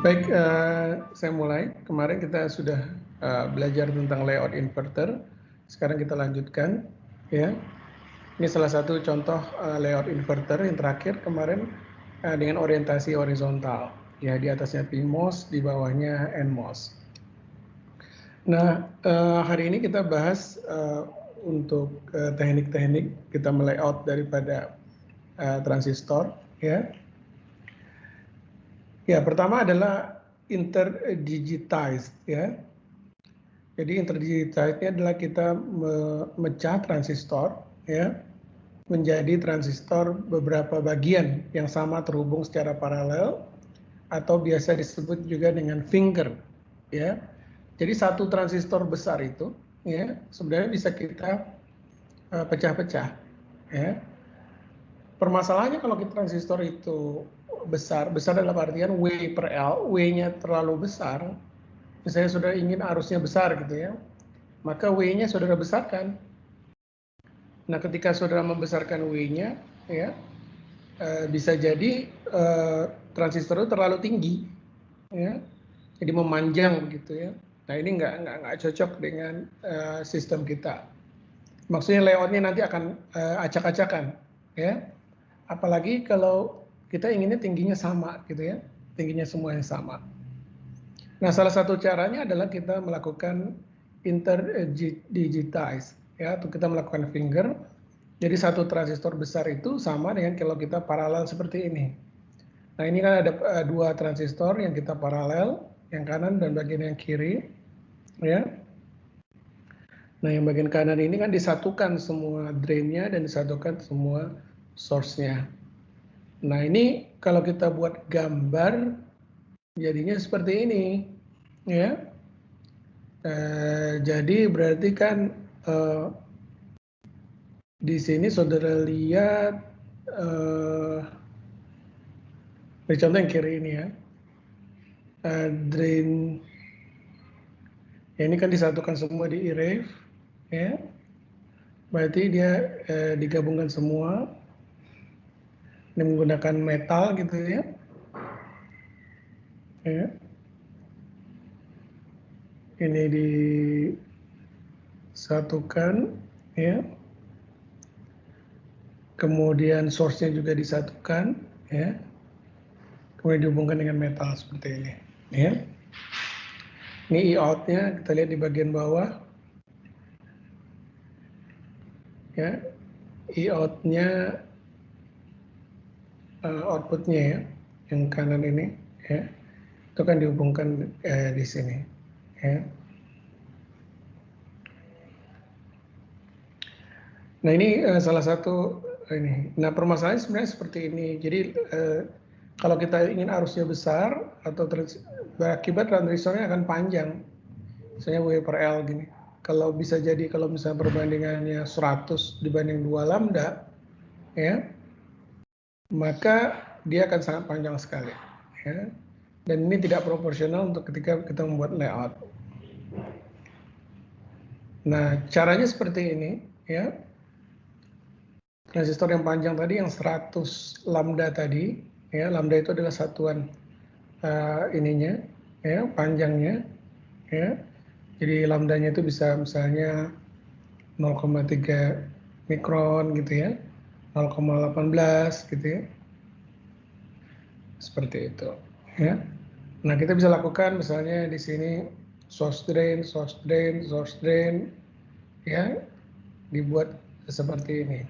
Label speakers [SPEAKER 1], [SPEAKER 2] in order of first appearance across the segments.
[SPEAKER 1] Baik, saya mulai. Kemarin kita sudah belajar tentang layout inverter. Sekarang kita lanjutkan, ya. Ini salah satu contoh layout inverter yang terakhir kemarin dengan orientasi horizontal. Ya, di atasnya PMOS, di bawahnya NMOS. Nah, hari ini kita bahas untuk teknik-teknik kita melayout daripada transistor, ya. Ya, pertama adalah interdigitized, ya. Jadi interdigitized ini adalah kita memecah transistor, ya, menjadi transistor beberapa bagian yang sama terhubung secara paralel atau biasa disebut juga dengan finger, ya. Jadi satu transistor besar itu, ya, sebenarnya bisa kita pecah-pecah, ya. Permasalahannya kalau transistor itu besar dalam artian W per L, W-nya terlalu besar, misalnya sudah ingin arusnya besar gitu ya, maka W-nya saudara besarkan. Nah, ketika saudara membesarkan W-nya, ya, bisa jadi transistor itu terlalu tinggi, ya, jadi memanjang begitu ya. Nah, ini nggak cocok dengan sistem kita. Maksudnya layoutnya nanti akan acak-acakan, ya. Apalagi kalau kita inginnya tingginya sama gitu ya, tingginya semuanya sama. Nah, salah satu caranya adalah kita melakukan interdigitize, ya, atau kita melakukan finger. Jadi satu transistor besar itu sama dengan kalau kita paralel seperti ini. Nah, ini kan ada dua transistor yang kita paralel, yang kanan dan bagian yang kiri, ya. Nah, yang bagian kanan ini kan disatukan semua drain-nya dan disatukan semua source-nya. Nah, ini kalau kita buat gambar jadinya seperti ini, ya. Jadi berarti kan di sini saudara lihat ini contoh yang kiri ini ya, drain, ya, ini kan disatukan semua di E-ref, ya. Berarti dia digabungkan semua. Ini menggunakan metal gitu ya. Ya. Ini disatukan, ya. Kemudian source-nya juga disatukan, ya. Kemudian dihubungkan dengan metal seperti ini, ya. Ini E-out-nya kita lihat di bagian bawah, ya. E-out-nya output-nya ya, yang kanan ini, ya. Itu kan dihubungkan di sini, ya. Nah, ini salah satu ini. Nah, permasalahannya sebenarnya seperti ini. Jadi kalau kita ingin arusnya besar atau berakibat transistornya akan panjang, misalnya W per L gini. Kalau bisa jadi kalau misalnya perbandingannya 100 dibanding 2 lambda, ya, maka dia akan sangat panjang sekali, ya. Dan ini tidak proporsional untuk ketika kita membuat layout. Nah, caranya seperti ini, ya. Transistor yang panjang tadi yang 100 lambda tadi, ya, lambda itu adalah satuan ininya, ya, panjangnya, ya. Jadi lambdanya itu bisa misalnya 0,3 mikron gitu ya, 0,18 gitu ya, seperti itu, ya. Nah, kita bisa lakukan misalnya di sini source drain, source drain, source drain, ya, dibuat seperti ini.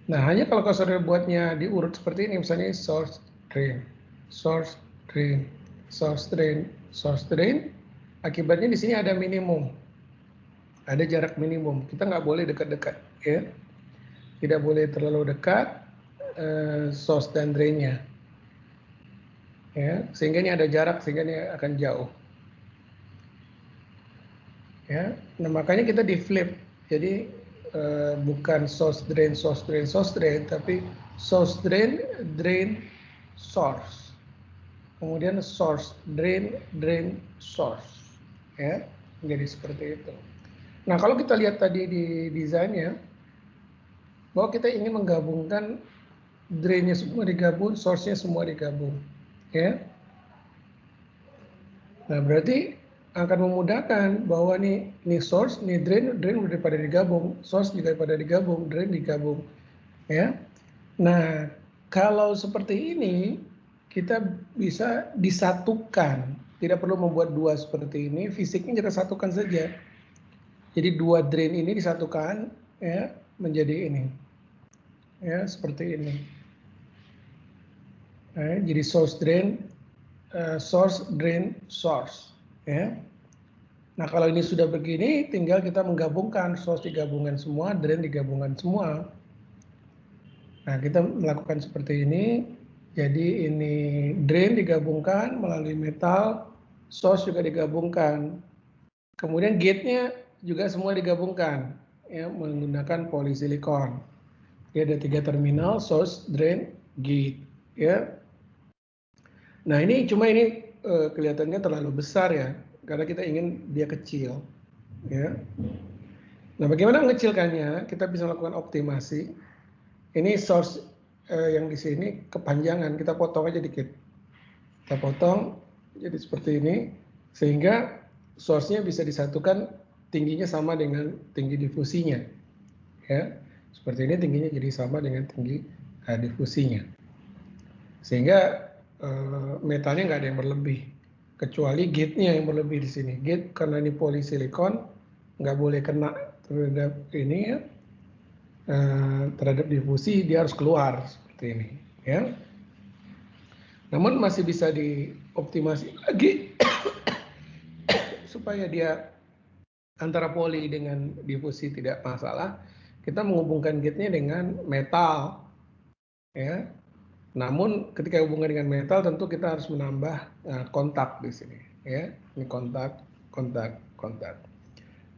[SPEAKER 1] Nah, hanya kalau saudara buatnya diurut seperti ini, misalnya source drain, source drain, source drain, source drain, akibatnya di sini ada minimum, ada jarak minimum. Kita nggak boleh dekat-dekat, ya, tidak boleh terlalu dekat source dan drainnya, ya, sehingga ini ada jarak, sehingga ini akan jauh, ya. Nah, makanya kita di flip, jadi bukan source drain, source drain, source drain, tapi source drain, drain, source. Kemudian source, drain, drain, source. Ya, jadi seperti itu. Nah, kalau kita lihat tadi di desainnya, bahwa kita ingin menggabungkan drainnya semua digabung, source-nya semua digabung. Ya. Nah, berarti akan memudahkan bahwa nih source, nih drain udah pada digabung, source juga pada digabung, drain digabung, ya. Nah, kalau seperti ini kita bisa disatukan, tidak perlu membuat dua seperti ini, fisiknya kita satukan saja. Jadi dua drain ini disatukan, ya, menjadi ini, ya, seperti ini. Nah, jadi source drain, source, ya. Nah, kalau ini sudah begini, tinggal kita menggabungkan, source digabungkan semua, drain digabungkan semua. Nah, kita melakukan seperti ini, jadi ini drain digabungkan melalui metal, source juga digabungkan. Kemudian gate-nya juga semua digabungkan, ya, menggunakan polisilikon. Jadi ada 3 terminal, source, drain, gate, ya. Nah, ini kelihatannya terlalu besar ya, karena kita ingin dia kecil. Ya. Nah, bagaimana mengecilkannya? Kita bisa melakukan optimasi. Ini source yang di sini kepanjangan, kita potong aja dikit. Kita potong jadi seperti ini, sehingga source-nya bisa disatukan tingginya sama dengan tinggi difusinya. Ya, seperti ini tingginya jadi sama dengan tinggi difusinya. Sehingga metalnya nggak ada yang berlebih, kecuali gate-nya yang berlebih di sini. Gate karena ini polisilikon, nggak boleh kena terhadap ini ya, terhadap difusi, dia harus keluar seperti ini ya. Namun masih bisa dioptimasi lagi supaya dia antara poli dengan difusi tidak masalah. Kita menghubungkan gate-nya dengan metal ya. Namun ketika hubungan dengan metal tentu kita harus menambah kontak di sini ya. Ini kontak.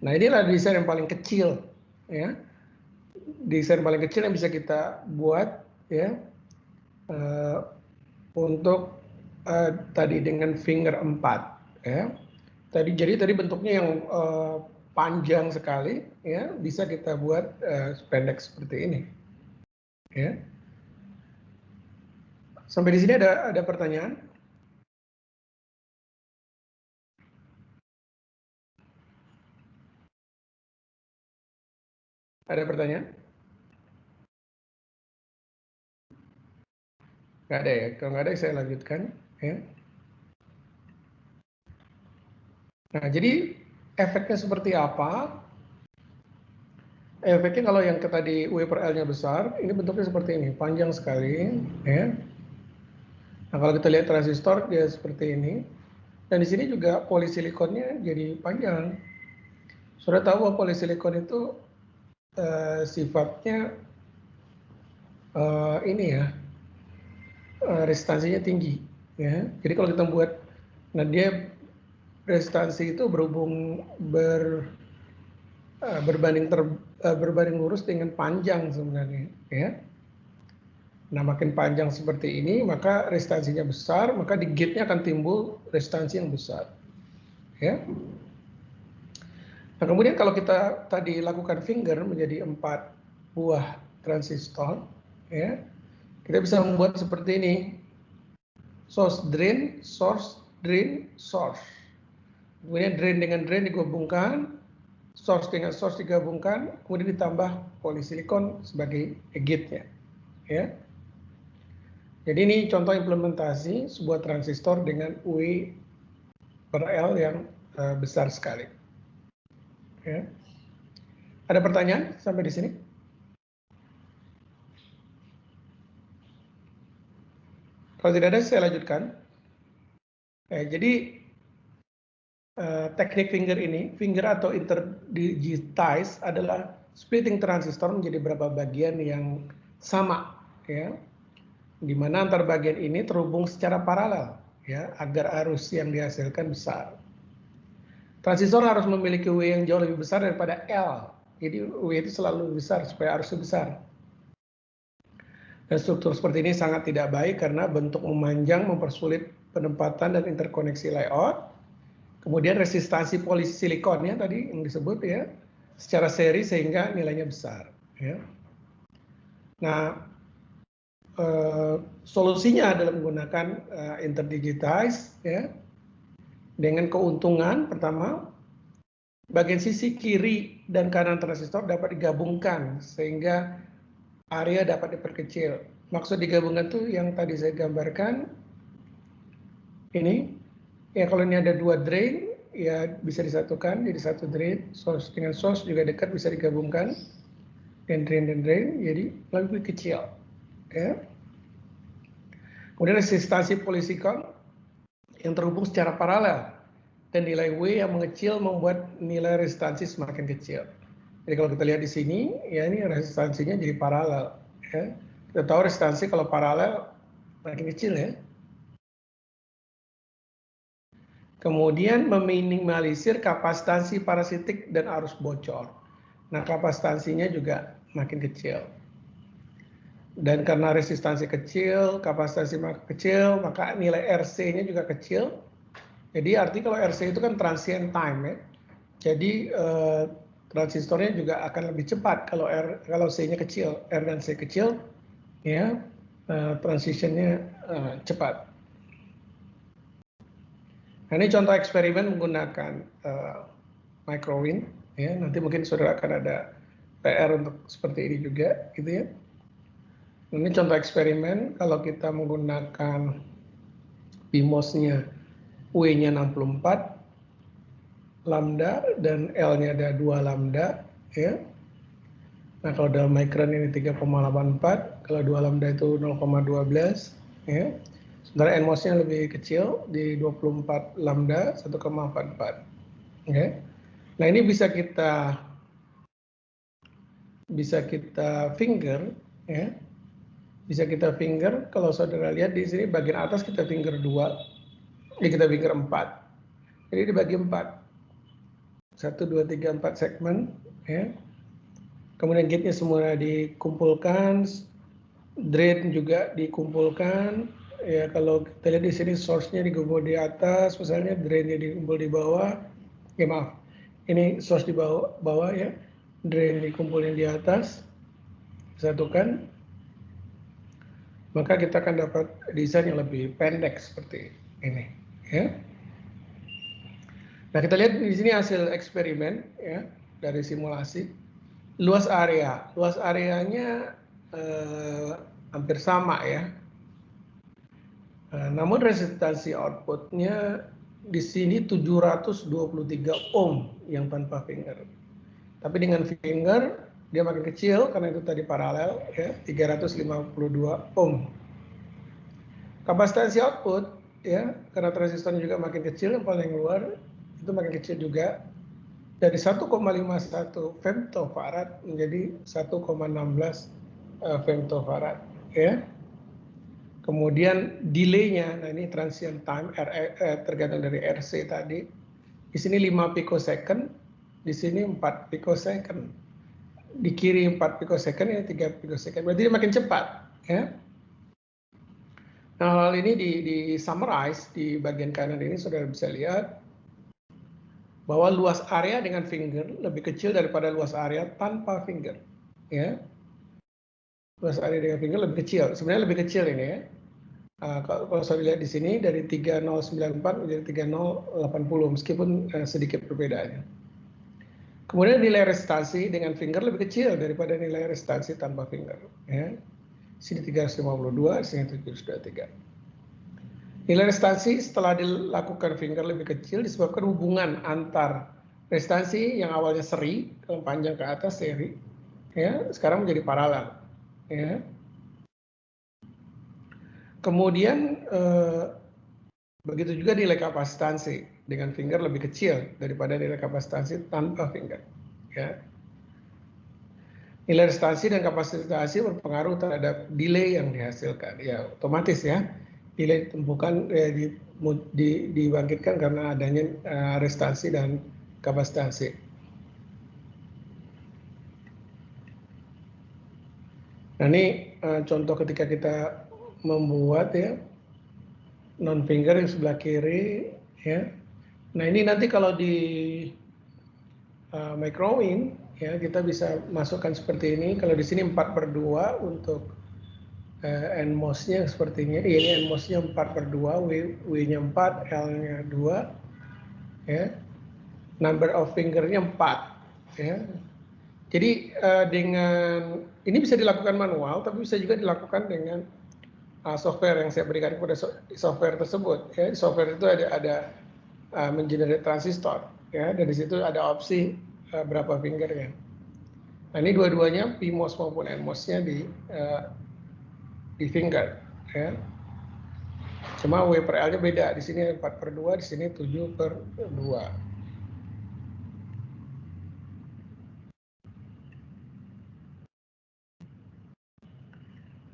[SPEAKER 1] Nah, inilah desain yang paling kecil ya. Desain paling kecil yang bisa kita buat ya untuk tadi dengan finger 4 ya. Jadi bentuknya yang panjang sekali ya, bisa kita buat pendek seperti ini ya. Sampai di sini ada pertanyaan? Ada pertanyaan? Nggak ada ya? Kalau nggak ada saya lanjutkan ya. Nah, jadi efeknya seperti apa? Efeknya kalau yang tadi W per L-nya besar, ini bentuknya seperti ini, panjang sekali ya. Nah, kalau kita lihat transistor dia seperti ini. Dan di sini juga polisilikonnya jadi panjang. Sudah tahu bahwa polisilikon itu sifatnya ini ya, resistansinya tinggi ya. Jadi kalau kita buat, nah dia resistansi itu berhubung berbanding lurus dengan panjang sebenarnya ya. Nah, makin panjang seperti ini maka resistansinya besar, maka di gate-nya akan timbul resistansi yang besar ya. Nah, kemudian kalau kita tadi lakukan finger menjadi 4 buah transistor ya, kita bisa membuat seperti ini, source drain, source drain, source. Kemudian drain dengan drain digabungkan, source dengan source digabungkan, kemudian ditambah polisilikon sebagai gate-nya ya. Jadi ini contoh implementasi sebuah transistor dengan W per L yang besar sekali ya. Ada pertanyaan sampai di sini? Kalau tidak ada saya lanjutkan. Jadi teknik finger ini, finger atau interdigitize adalah splitting transistor menjadi beberapa bagian yang sama ya, di mana antar bagian ini terhubung secara paralel ya, agar arus yang dihasilkan besar. Transistor harus memiliki W yang jauh lebih besar daripada L, jadi W itu selalu besar supaya arusnya besar. Dan struktur seperti ini sangat tidak baik karena bentuk memanjang mempersulit penempatan dan interkoneksi layout. Kemudian resistansi polisilikonnya tadi yang disebut ya, secara seri sehingga nilainya besar ya. Nah, solusinya adalah menggunakan interdigitize ya. Dengan keuntungan pertama, bagian sisi kiri dan kanan transistor dapat digabungkan sehingga area dapat diperkecil. Maksud digabungkan tuh yang tadi saya gambarkan ini. Ya kalau ini ada 2 drain, ya bisa disatukan jadi 1 drain, source dengan source juga dekat bisa digabungkan, dan drain jadi lebih kecil. Ya. Kemudian resistansi polisikon yang terhubung secara paralel dan nilai W yang mengecil membuat nilai resistansi semakin kecil. Jadi kalau kita lihat di sini, ya ini resistansinya jadi paralel. Ya. Kita tahu resistansi kalau paralel makin kecil ya. Kemudian meminimalisir kapasitansi parasitik dan arus bocor. Nah, kapasitansinya juga makin kecil. Dan karena resistansi kecil, kapasitansi makin kecil, maka nilai RC-nya juga kecil. Jadi arti kalau RC itu kan transient time ya. Jadi transistornya juga akan lebih cepat kalau C-nya kecil, R dan C kecil, ya transitionnya cepat. Nah, ini contoh eksperimen menggunakan microwin, ya. Nanti mungkin saudara akan ada PR untuk seperti ini juga, gitu ya. Ini contoh eksperimen kalau kita menggunakan PMOS-nya W-nya 64 lambda dan L-nya ada 2 lambda, ya. Nah, kalau dalam micron ini 3,84, kalau 2 lambda itu 0,12, ya. Sementara NMOS-nya lebih kecil di 24 lambda 1,44. Okay. Nah, ini bisa kita finger, ya. Bisa kita finger. Kalau saudara lihat di sini bagian atas kita finger 2, ya kita finger 4. Jadi dibagi 4. 1, 2, 3, 4 segmen, ya. Kemudian gate-nya semua dikumpulkan, drain juga dikumpulkan. Ya, kalau kita lihat di sini source-nya dikumpul di atas, misalnya drain-nya dikumpul di bawah. Ya maaf, ini source di bawah ya, drain dikumpulin di atas, disatukan. Maka kita akan dapat desain yang lebih pendek seperti ini. Ya. Nah, kita lihat di sini hasil eksperimen ya dari simulasi. Luas areanya hampir sama ya. Namun resistansi outputnya di sini 723 ohm yang tanpa finger. Tapi dengan finger dia makin kecil karena itu tadi paralel ya, 352 ohm. Kapasitansi output ya, karena transistornya juga makin kecil, yang paling luar itu makin kecil juga, dari 1,51 femtofarad menjadi 1,16 femtofarad ya. Kemudian delay-nya, nah ini transient time tergantung dari RC tadi. Di sini 5 picosecond, di sini 4 picosecond. Di kiri 4 picosecond, ini 3 picosecond. Berarti dia makin cepat, ya. Nah, hal ini di summarize di bagian kanan ini saudara bisa lihat bahwa luas area dengan finger lebih kecil daripada luas area tanpa finger, ya. Luas area dengan finger lebih kecil, sebenarnya lebih kecil ini ya. Kalau saya lihat di sini dari 3094 menjadi 3080 meskipun sedikit perbedaannya. Kemudian nilai resistansi dengan finger lebih kecil daripada nilai resistansi tanpa finger. Ya. Sini 352, sini 723. Nilai resistansi setelah dilakukan finger lebih kecil disebabkan hubungan antar resistansi yang awalnya seri, kalau panjang ke atas seri, ya sekarang menjadi paralel. Ya. Kemudian begitu juga nilai kapasitansi dengan finger lebih kecil daripada nilai kapasitansi tanpa finger. Ya. Nilai resistansi dan kapasitansi berpengaruh terhadap delay yang dihasilkan. Ya, otomatis ya. Delay ditemukan dibangkitkan karena adanya resistansi dan kapasitansi. Nah, ini contoh ketika kita membuat ya non finger yang sebelah kiri ya. Nah, ini nanti kalau di microwin ya kita bisa masukkan seperti ini. Kalau di sini 4/2 untuk NMOS-nya sepertinya. Ini NMOS-nya 4/2, W-nya 4, L-nya 2. ya. Number of fingernya 4, ya. Jadi dengan ini bisa dilakukan manual, tapi bisa juga dilakukan dengan software yang saya berikan kepada software tersebut. Ya, software itu ada mengenerate transistor, ya. Dari situ ada opsi berapa fingernya. Nah, ini dua-duanya PMOS maupun NMOS-nya di finger, ya. Cuma W per L-nya beda. Di sini 4/2, di sini 7/2.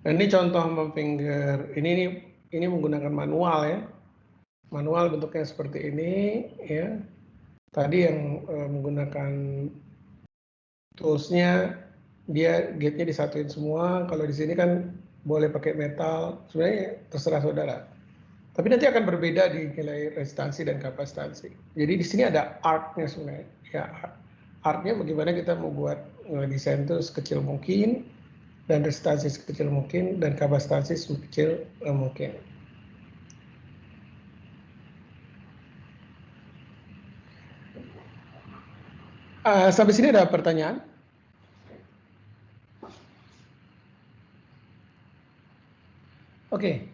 [SPEAKER 1] Nah, ini contoh memfinger. Ini menggunakan manual, ya. Manual bentuknya seperti ini, ya. Tadi yang menggunakan toolsnya, dia gate-nya disatuin semua. Kalau di sini kan boleh pakai metal. Sebenarnya terserah saudara. Tapi nanti akan berbeda di nilai resistansi dan kapasitansi. Jadi di sini ada art-nya sebenarnya. Ya, art-nya bagaimana kita membuat desain itu sekecil mungkin, dan resistansi sekecil mungkin, dan kapasitansi sekecil mungkin. Sampai sini ada pertanyaan? Oke.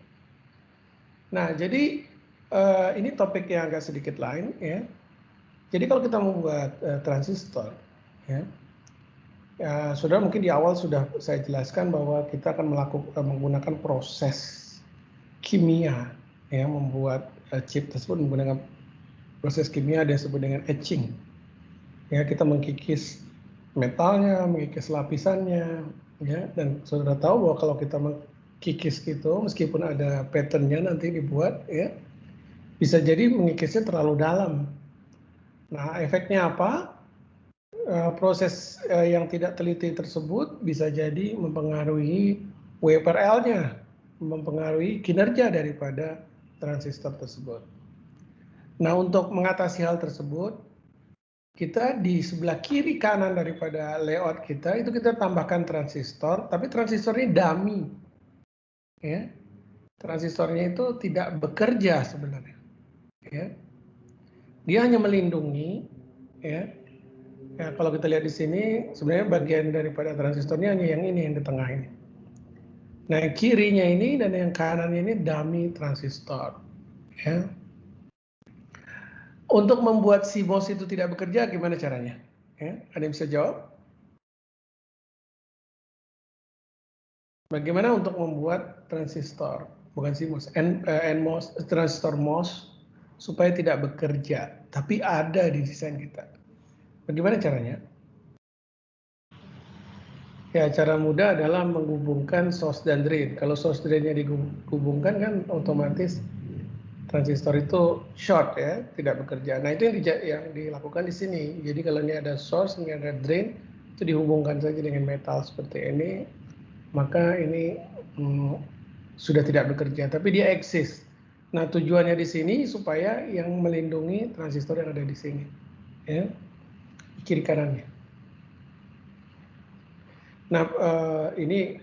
[SPEAKER 1] Nah, jadi ini topik yang agak sedikit lain, ya. Jadi kalau kita membuat transistor, ya, saudara mungkin di awal sudah saya jelaskan bahwa kita akan menggunakan proses kimia, ya, membuat chip tersebut menggunakan proses kimia yang disebut dengan etching. Ya, kita mengkikis metalnya, mengkikis lapisannya, ya, dan saudara tahu bahwa kalau kita mengkikis gitu, meskipun ada patternnya nanti dibuat, ya, bisa jadi mengikisnya terlalu dalam. Nah, efeknya apa? Proses yang tidak teliti tersebut bisa jadi mempengaruhi W per L-nya, mempengaruhi kinerja daripada transistor tersebut. Nah, untuk mengatasi hal tersebut, kita di sebelah kiri kanan daripada layout kita itu kita tambahkan transistor, tapi transistor ini dummy, ya. Transistornya itu tidak bekerja sebenarnya, ya. Dia hanya melindungi, ya. Ya, kalau kita lihat di sini sebenarnya bagian daripada transistornya hanya yang ini, yang di tengah ini. Nah, yang kirinya ini dan yang kanan ini dummy transistor, ya. Untuk membuat si MOS itu tidak bekerja, gimana caranya? Ya, ada yang bisa jawab? Bagaimana untuk membuat transistor, bukan CMOS, NMOS, transistor MOS supaya tidak bekerja, tapi ada di desain kita. Bagaimana caranya? Ya, cara mudah adalah menghubungkan source dan drain. Kalau source drainnya dihubungkan kan otomatis transistor itu short, ya, tidak bekerja. Nah, itu yang dilakukan di sini. Jadi kalau ini ada source, ini ada drain, itu dihubungkan saja dengan metal seperti ini, maka ini sudah tidak bekerja, tapi dia eksis. Nah, tujuannya di sini supaya yang melindungi transistor yang ada di sini, ya, kiri kanannya. Nah, ini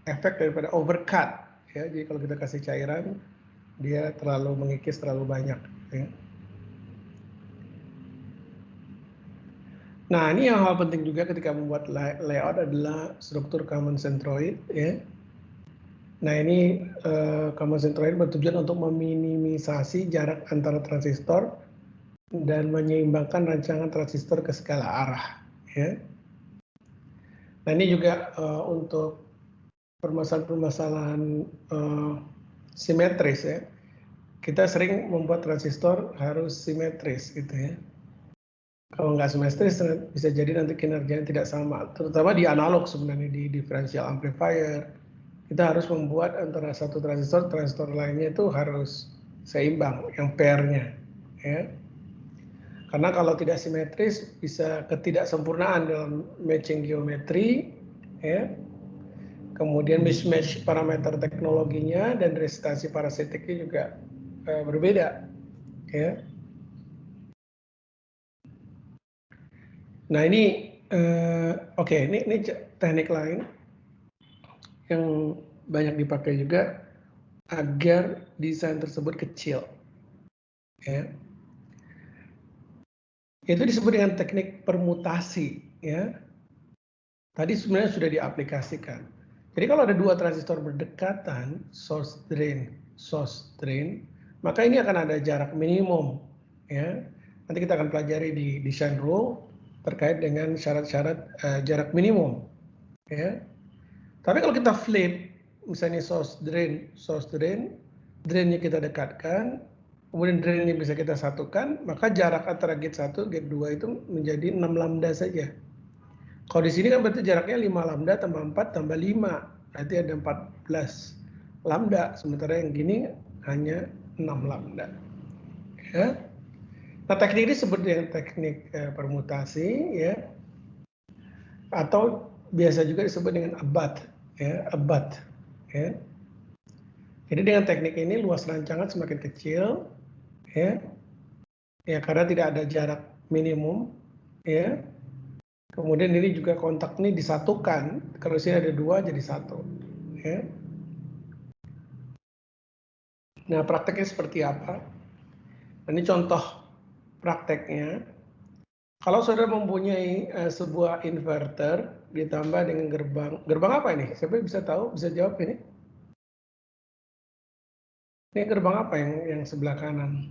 [SPEAKER 1] efek daripada overcut, ya. Jadi kalau kita kasih cairan, dia terlalu mengikis terlalu banyak, ya. Nah, ini yang hal penting juga ketika membuat layout adalah struktur common centroid, ya. Nah, ini common centroid bertujuan untuk meminimisasi jarak antara transistor dan menyeimbangkan rancangan transistor ke segala arah, ya. Nah, ini juga untuk permasalahan-permasalahan simetris, ya. Kita sering membuat transistor harus simetris, gitu, ya. Kalau nggak simetris bisa jadi nanti kinerjanya tidak sama, terutama di analog sebenarnya, di differential amplifier. Kita harus membuat antara satu transistor lainnya itu harus seimbang, yang pair-nya, ya. Karena kalau tidak simetris bisa ketidaksempurnaan dalam matching geometri, ya. Kemudian mismatch parameter teknologinya dan resistansi parasitiknya juga berbeda, ya. Nah, ini oke, ini teknik lain yang banyak dipakai juga agar desain tersebut kecil, ya. Itu disebut dengan teknik permutasi, ya. Tadi sebenarnya sudah diaplikasikan. Jadi kalau ada dua transistor berdekatan, source drain, maka ini akan ada jarak minimum, ya. Nanti kita akan pelajari di design rule terkait dengan syarat-syarat jarak minimum, ya. Tapi kalau kita flip, misalnya source drainnya kita dekatkan, kemudian drainnya bisa kita satukan, maka jarak antara gate 1, gate 2 itu menjadi 6 lambda saja. Kalau di sini kan berarti jaraknya 5 lambda tambah 4 tambah 5, berarti ada 14 lambda, sementara yang gini hanya 6 lambda. Ya. Nah, teknik ini disebut dengan teknik permutasi, ya, atau biasa juga disebut dengan abad, ya, abad, ya. Jadi dengan teknik ini luas rancangan semakin kecil, ya, ya karena tidak ada jarak minimum, ya. Kemudian ini juga kontak ini disatukan, kalau sini ada 2 jadi 1, ya. Nah, prakteknya seperti apa? Ini contoh prakteknya. Kalau saudara mempunyai sebuah inverter ditambah dengan gerbang apa ini? Siapa bisa tahu? Bisa jawab ini? Ini gerbang apa yang sebelah kanan?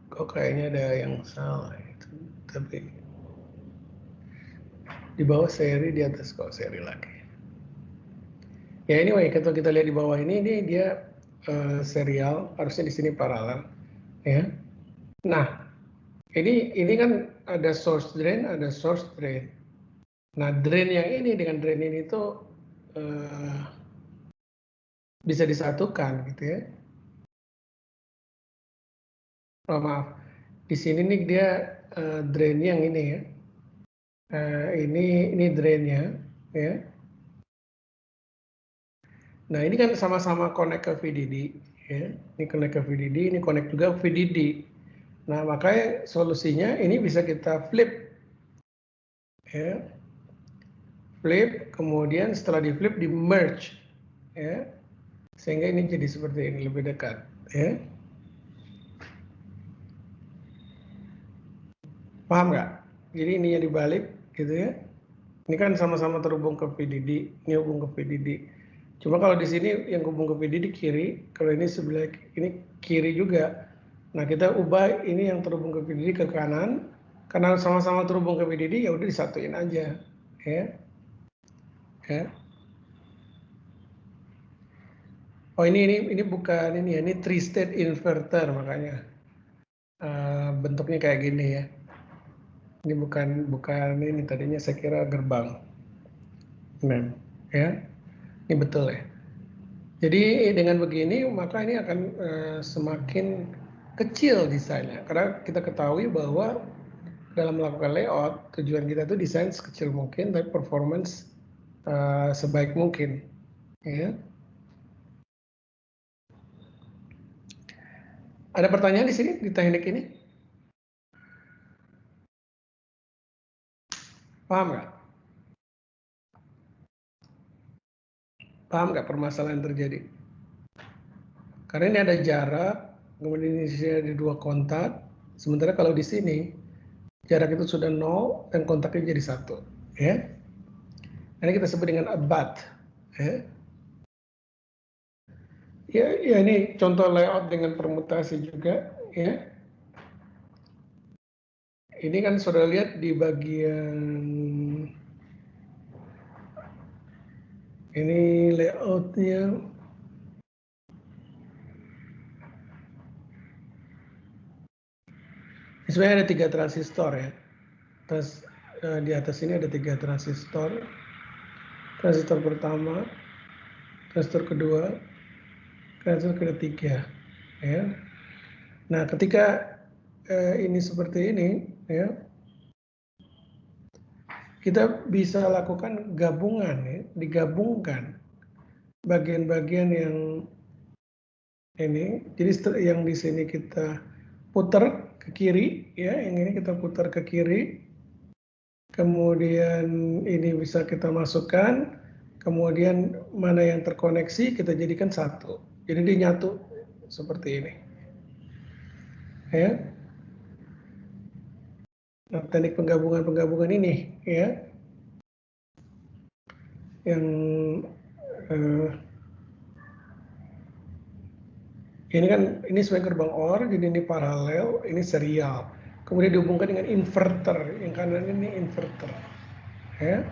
[SPEAKER 1] Kok kayaknya ada yang salah itu. Tapi di bawah seri, di atas kok seri lagi. Ya anyway, kalau kita lihat di bawah ini dia serial, harusnya di sini paralel, ya. Nah, ini kan ada source drain, ada source drain. Nah, drain yang ini dengan drain ini itu bisa disatukan, gitu ya. Oh, maaf, di sini nih dia drain yang ini ya. Ini drainnya, ya. Nah, ini kan sama-sama connect ke VDD, ya. Ini connect ke VDD, ini connect juga ke VDD. Nah, makanya solusinya ini bisa kita flip, ya. Flip, kemudian setelah di flip di merge, ya. Sehingga ini jadi seperti ini, lebih dekat, ya. Paham nggak? Jadi ininya dibalik, gitu ya. Ini kan sama-sama terhubung ke VDD, ini hubung ke VDD. Cuma kalau di sini yang hubung ke VDD kiri, kalau ini sebelah ini kiri juga. Nah, kita ubah ini yang terhubung ke VDD ke kanan, karena sama-sama terhubung ke VDD ya udah disatuin aja, ya. Ya. Oh, ini bukan ini ya, ini 3 state inverter makanya bentuknya kayak gini ya. Ini bukan ini, tadinya saya kira gerbang. Nah, ya. Ini betul ya. Jadi dengan begini maka ini akan semakin kecil desainnya, karena kita ketahui bahwa dalam melakukan layout tujuan kita itu desain sekecil mungkin tapi performance sebaik mungkin, ya. Ada pertanyaan di sini di teknik ini? Paham nggak? Paham nggak permasalahan yang terjadi? Karena ini ada jarak, kemudian di sini ada 2 kontak, sementara kalau di sini jarak itu sudah 0 dan kontaknya jadi 1, ya. Ini kita sebut dengan abad, ya. Ya ini contoh layout dengan permutasi juga, ya. Ini kan saudara lihat di bagian ini layoutnya. Sebenarnya ada 3 transistor ya. Terus di atas ini ada 3 transistor. Transistor pertama, transistor kedua, transistor ketiga, ya. Nah, ketika ini seperti ini, ya, kita bisa lakukan gabungan, ya, digabungkan bagian-bagian yang ini. Jadi yang di sini kita putar ke kiri, ya, yang ini kita putar ke kiri. Kemudian ini bisa kita masukkan, kemudian mana yang terkoneksi kita jadikan satu. Jadi dia nyatu seperti ini, ya. Nah, teknik penggabungan ini ya, yang ini kan ini sebagai gerbang OR, jadi ini paralel, ini serial. Kemudian dihubungkan dengan inverter, yang kanan ini inverter. Ya.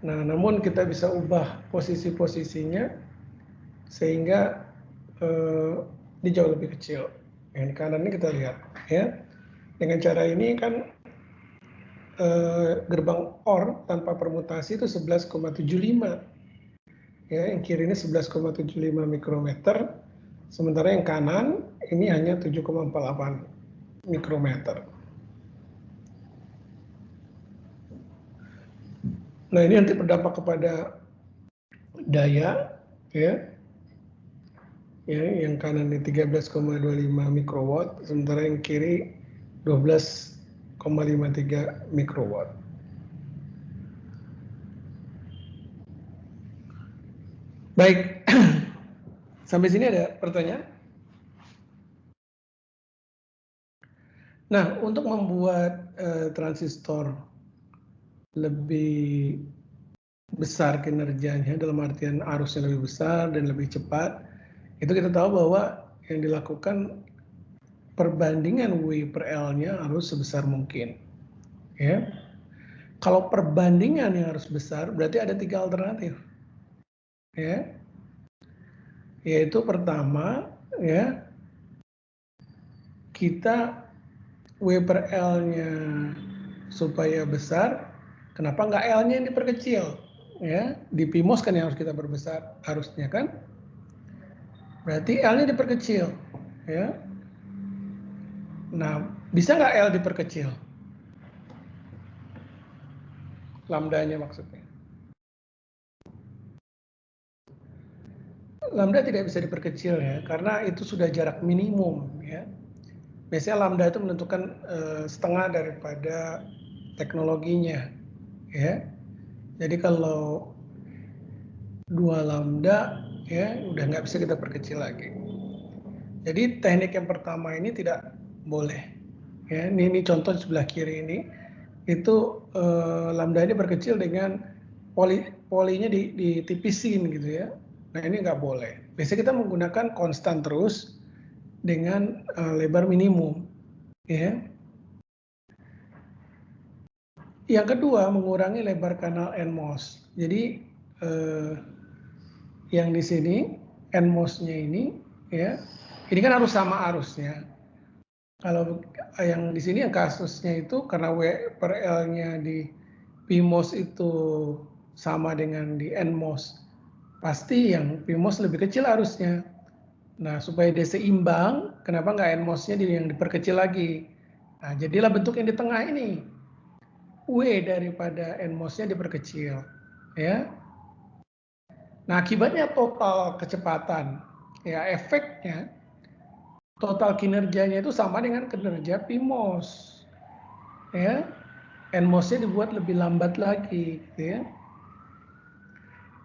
[SPEAKER 1] Nah, namun kita bisa ubah posisi-posisinya sehingga dia jauh lebih kecil. Yang kanan ini kita lihat, ya. Dengan cara ini kan gerbang OR tanpa permutasi itu 11,75. Ya, yang kiri ini 11,75 mikrometer, sementara yang kanan ini hanya 7,48 mikrometer. Nah, ini nanti berdampak kepada daya, ya. Ya, yang kanan ini 13,25 mikrowatt, sementara yang kiri 12,53 mikrowatt. Baik, sampai sini ada pertanyaan? Nah, untuk membuat transistor lebih besar kinerjanya, dalam artian arusnya lebih besar dan lebih cepat, itu kita tahu bahwa yang dilakukan perbandingan W per L-nya harus sebesar mungkin. Ya. Kalau perbandingan yang harus besar, berarti ada 3 alternatif. Ya. Yaitu pertama, ya, kita W per L-nya supaya besar, kenapa nggak L-nya yang diperkecil? Ya, di PMOS kan yang harus kita perbesar, harusnya kan? Berarti L-nya diperkecil, ya. Nah, bisa nggak L diperkecil? Lambdanya maksudnya. Lambda tidak bisa diperkecil ya, karena itu sudah jarak minimum ya. Biasanya lambda itu menentukan setengah daripada teknologinya ya. Jadi kalau 2 lambda ya udah nggak bisa kita perkecil lagi. Jadi teknik yang pertama ini tidak boleh. Ya, ini contoh sebelah kiri ini itu lambda ini berkecil dengan polinya ditipisin gitu ya. Nah ini nggak boleh. Biasanya kita menggunakan konstan terus dengan lebar minimum. Ya. Yang kedua mengurangi lebar kanal NMOS. Jadi yang di sini NMOS-nya ini ya, ini kan harus sama arusnya. Kalau yang di sini yang kasusnya itu karena W per L-nya di PMOS itu sama dengan di NMOS, pasti yang PMOS lebih kecil arusnya. Nah, supaya dia seimbang, kenapa nggak NMOS-nya yang diperkecil lagi? Nah, jadilah bentuk yang di tengah ini. W daripada NMOS-nya diperkecil. Ya. Nah, akibatnya total kecepatan, ya efeknya, total kinerjanya itu sama dengan kinerja PMOS. Ya, NMOS-nya dibuat lebih lambat lagi, gitu ya.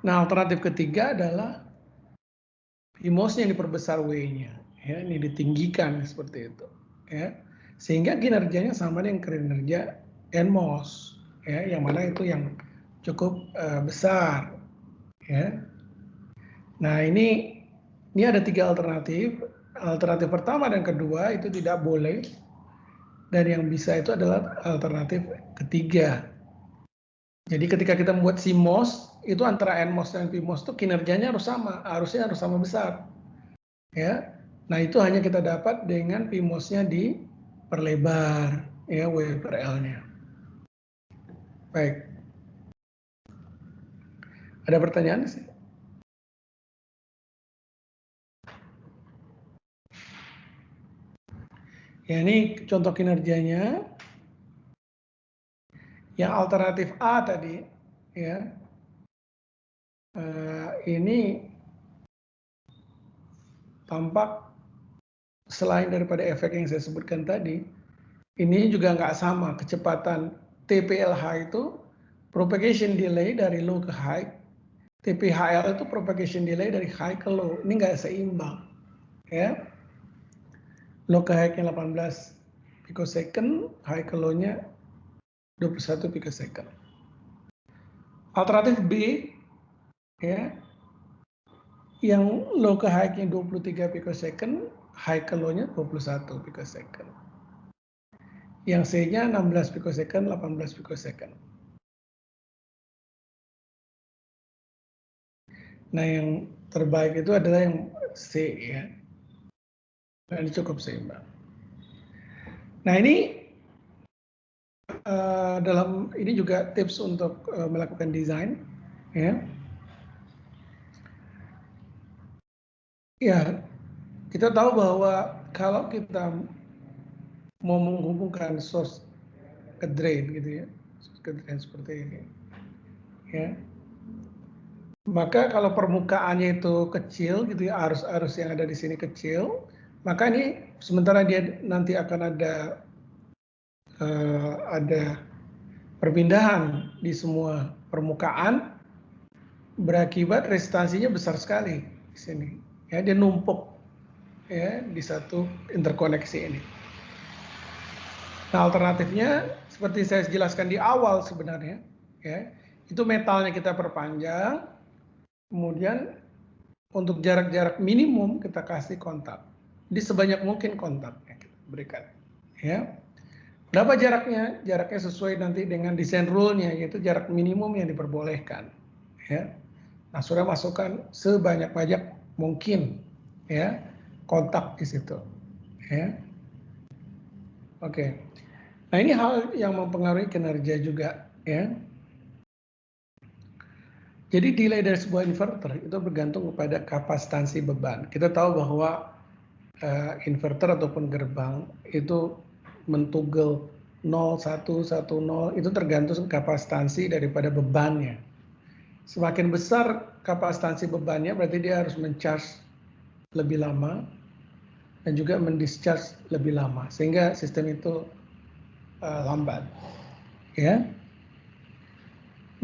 [SPEAKER 1] Nah, alternatif ketiga adalah PMOS-nya yang diperbesar W-nya, ya, ini ditinggikan seperti itu, ya, sehingga kinerjanya sama dengan kinerja NMOS, ya, yang mana itu yang cukup besar, ya. Nah, ini ada 3 alternatif. Alternatif pertama dan kedua itu tidak boleh, dan yang bisa itu adalah alternatif ketiga. Jadi ketika kita membuat CMOS, itu antara NMOS dan PMOS itu kinerjanya harus sama, arusnya harus sama besar. Ya. Nah, itu hanya kita dapat dengan PMOS-nya diperlebar, ya, W per L-nya. Baik. Ada pertanyaan sih? Ya, ini contoh kinerjanya. Yang alternatif A tadi, ya, ini tampak selain daripada efek yang saya sebutkan tadi, ini juga nggak sama kecepatan TPLH itu propagation delay dari low ke high, TPHL itu propagation delay dari high ke low. Ini nggak seimbang, ya. Low ke high-nya 18 picosecond, high ke low-nya 21 picosecond. Alternatif B, ya, yang low ke high-nya 23 picosecond, high ke low-nya 21 picosecond. Yang C-nya 16 picosecond, 18 picosecond. Nah, yang terbaik itu adalah yang C, ya. Nah, ini cukup seimbang. Nah, ini dalam ini juga tips untuk melakukan desain, ya. Ya, kita tahu bahwa kalau kita mau menghubungkan source ke drain gitu ya, source ke drain seperti ini, ya. Maka kalau permukaannya itu kecil gitu ya, arus-arus yang ada di sini kecil, maka ini sementara dia nanti akan ada perpindahan di semua permukaan, berakibat resistansinya besar sekali di sini. Ya, dia numpuk ya di satu interkoneksi ini. Nah, alternatifnya seperti saya jelaskan di awal sebenarnya, ya, itu metalnya kita perpanjang, kemudian untuk jarak-jarak minimum kita kasih kontak. Di sebanyak mungkin kontaknya kita berikan. Ya. Berapa jaraknya? Jaraknya sesuai nanti dengan desain rule-nya, yaitu jarak minimum yang diperbolehkan. Ya. Nah, sudah masukkan sebanyak-banyak mungkin ya kontak di situ. Ya. Oke. Nah, ini hal yang mempengaruhi kinerja juga, ya. Jadi delay dari sebuah inverter itu bergantung kepada kapasitansi beban. Kita tahu bahwa inverter ataupun gerbang itu mentugel 0, 1, 1, 0 itu tergantung kapasitansi daripada bebannya. Semakin besar kapasitansi bebannya berarti dia harus mencharge lebih lama dan juga mendischarge lebih lama sehingga sistem itu lambat. Ya.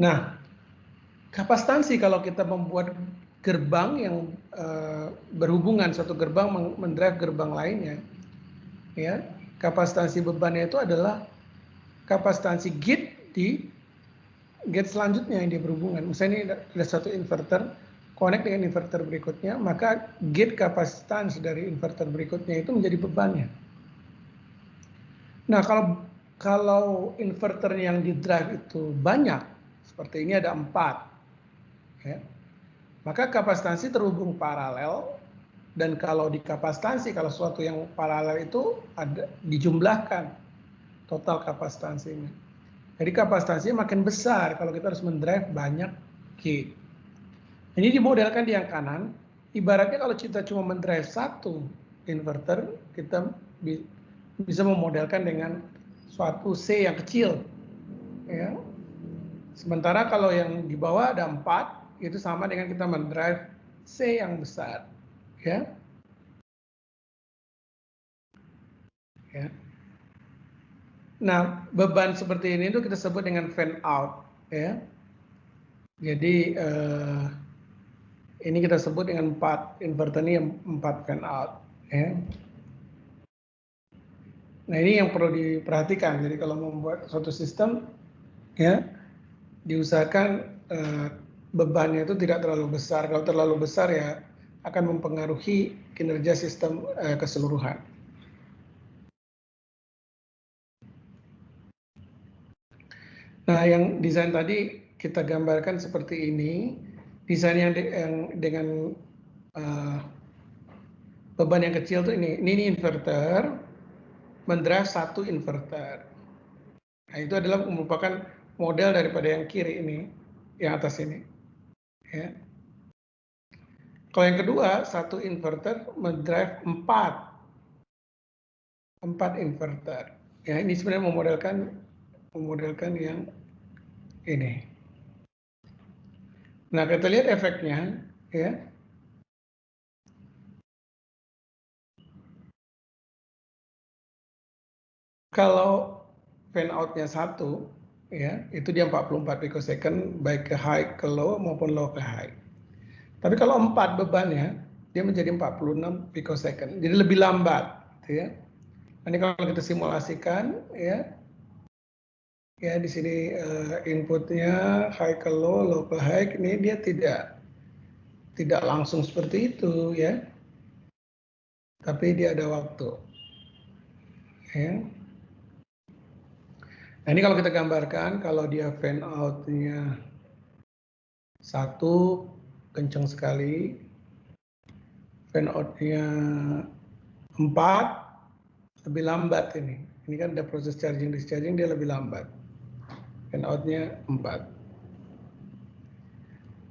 [SPEAKER 1] Nah, kapasitansi kalau kita membuat gerbang yang berhubungan, satu gerbang mendrive gerbang lainnya, ya, kapasitansi bebannya itu adalah kapasitansi gate di gate selanjutnya yang dia berhubungan. Misalnya ini ada satu inverter connect dengan inverter berikutnya, maka gate kapasitas dari inverter berikutnya itu menjadi bebannya. Nah, kalau inverter yang di drive itu banyak, seperti ini ada 4, ya, maka kapasitansi terhubung paralel, dan kalau di kapasitansi, kalau sesuatu yang paralel itu ada dijumlahkan total kapasitansinya. Jadi kapasitansinya makin besar kalau kita harus mendrive banyak gate. Ini dimodelkan di yang kanan, ibaratnya kalau kita cuma mendrive satu inverter, kita bisa memodelkan dengan suatu C yang kecil. Ya. Sementara kalau yang di bawah ada 4, itu sama dengan kita mendrive C yang besar. Ya. Ya. Nah, beban seperti ini itu kita sebut dengan fan out. Ya. Jadi ini kita sebut dengan 4 inverter ini 4 fan out. Ya. Nah, ini yang perlu diperhatikan. Jadi kalau membuat suatu sistem, ya, diusahakan bebannya itu tidak terlalu besar. Kalau terlalu besar ya akan mempengaruhi kinerja sistem keseluruhan. Nah, yang desain tadi kita gambarkan seperti ini. Desain yang dengan beban yang kecil tuh ini inverter mendrive satu inverter. Nah, itu adalah merupakan model daripada yang kiri ini, yang atas ini. Ya. Kalau yang kedua, satu inverter mendrive 4 inverter. Ya, ini sebenarnya memodelkan yang ini. Nah, kita lihat efeknya, ya. Kalau fan out-nya 1, ya, itu dia 44 picosecond baik ke high ke low maupun low ke high. Tapi kalau 4 bebannya, dia menjadi 46 picosecond. Jadi lebih lambat, gitu ya. Ini kalau kita simulasikan ya di sini inputnya high ke low, low ke high, ini dia tidak langsung seperti itu ya, tapi dia ada waktu ya. Nah ini kalau kita gambarkan, kalau dia fan out-nya 1 kencang sekali, fan out-nya 4 lebih lambat ini. Ini kan ada proses charging discharging, dia lebih lambat. Fan out-nya 4.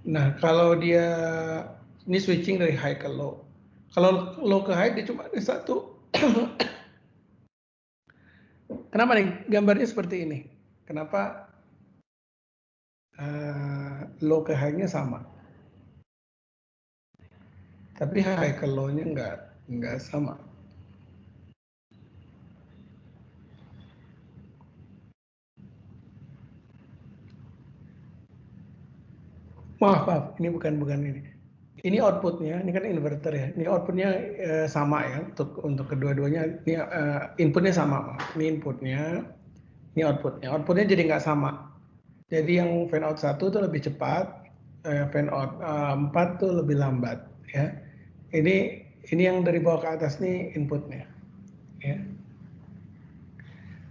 [SPEAKER 1] Nah kalau dia ini switching dari high ke low. Kalau low ke high dia cuma ada 1. Kenapa nih gambarnya seperti ini? Kenapa low ke high-nya sama? Tapi high ke low-nya enggak sama. Maaf, ini bukan ini. Ini outputnya, ini kan inverter ya. Ini outputnya sama ya untuk kedua-duanya. Ini inputnya sama. Ini inputnya, ini outputnya. Outputnya jadi nggak sama. Jadi yang fan out 1 itu lebih cepat, fan out 4 itu lebih lambat ya. Ini yang dari bawah ke atas nih inputnya ya.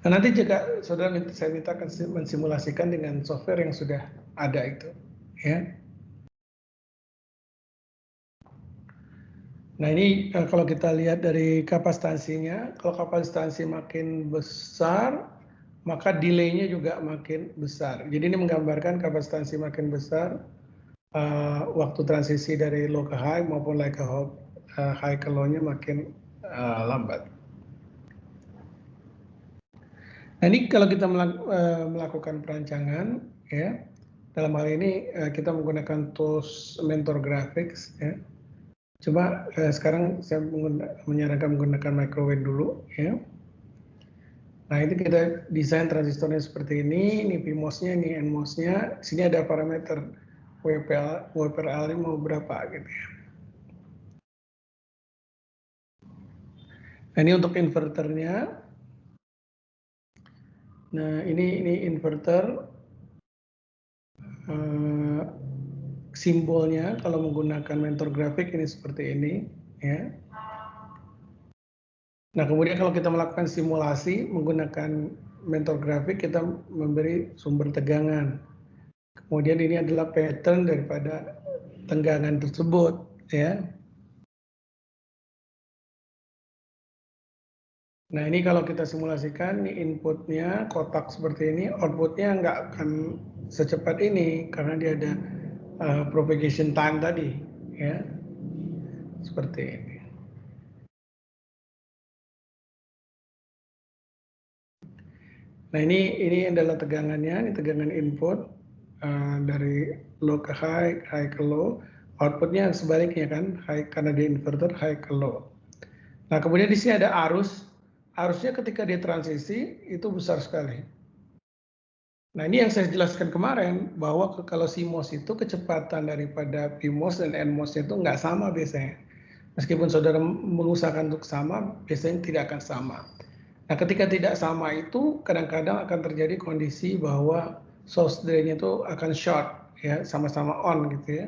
[SPEAKER 1] Nah, nanti jika saudara saya minta mensimulasikan dengan software yang sudah ada itu ya. Nah ini kalau kita lihat dari kapasitansinya, kalau kapasitansi makin besar, maka delay-nya juga makin besar. Jadi ini menggambarkan kapasitansi makin besar, waktu transisi dari low ke high maupun high ke low-nya makin lambat. Nah ini kalau kita melakukan perancangan, ya, dalam hal ini kita menggunakan tools Mentor Graphics, ya. Coba sekarang saya menyarankan menggunakan microwave dulu ya. Nah itu kita desain transistornya seperti ini PMOS-nya, ini NMOS-nya. Sini ada parameter WPL-nya mau berapa gitu ya. Nah ini untuk inverternya. Nah ini inverter. Simbolnya kalau menggunakan Mentor Graphic ini seperti ini ya. Nah kemudian kalau kita melakukan simulasi menggunakan Mentor Graphic, kita memberi sumber tegangan. Kemudian ini adalah pattern daripada tegangan tersebut ya. Nah ini kalau kita simulasikan, ini inputnya kotak seperti ini, outputnya nggak akan secepat ini karena dia ada propagation time tadi ya, seperti ini. Nah ini adalah tegangannya, ini tegangan input dari low ke high, high ke low. Outputnya sebaliknya kan, high karena dia inverter, high ke low. Nah kemudian di sini ada arusnya ketika dia transisi itu besar sekali. Nah ini yang saya jelaskan kemarin bahwa kalau CMOS itu kecepatan daripada PMOS dan NMOS itu nggak sama biasanya. Meskipun saudara mengusahakan untuk sama, biasanya tidak akan sama. Nah ketika tidak sama itu kadang-kadang akan terjadi kondisi bahwa source drain-nya itu akan short ya, sama-sama on gitu ya.